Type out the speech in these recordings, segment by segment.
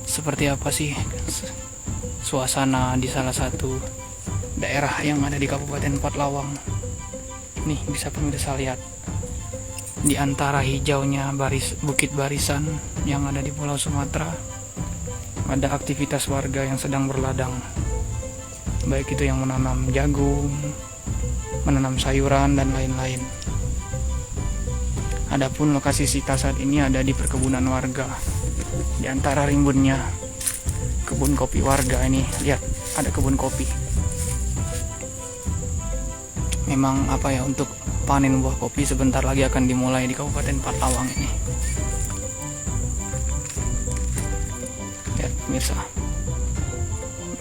Seperti apa sih suasana di salah satu daerah yang ada di Kabupaten Pathlawang? Nih bisa pemirsa lihat, di antara hijaunya bukit barisan yang ada di Pulau Sumatera, ada aktivitas warga yang sedang berladang, baik itu yang menanam jagung, menanam sayuran, dan lain-lain. Adapun lokasi kita saat ini ada di perkebunan warga. Di antara rimbunnya kebun kopi warga ini, lihat ada kebun kopi. Memang apa ya, untuk panen buah kopi sebentar lagi akan dimulai di Kabupaten Pathlawang ini. Lihat pemirsa,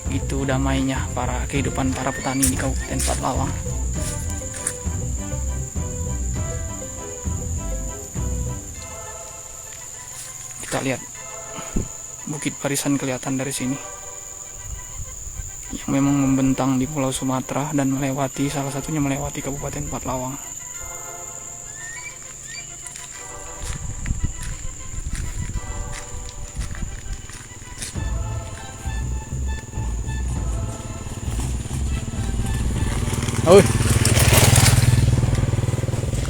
begitu damainya kehidupan para petani di Kabupaten Pathlawang. Kita lihat bukit barisan kelihatan dari sini, yang memang membentang di Pulau Sumatera dan salah satunya melewati Kabupaten Pathlawang.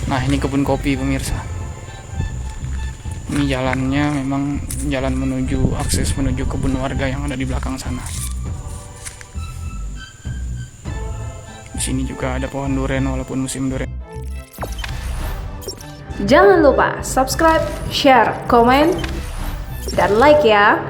Nah, ini kebun kopi pemirsa. Ini jalannya memang jalan akses menuju kebun warga yang ada di belakang sana. Di sini juga ada pohon duren walaupun musim duren. Jangan lupa subscribe, share, komen, dan like ya.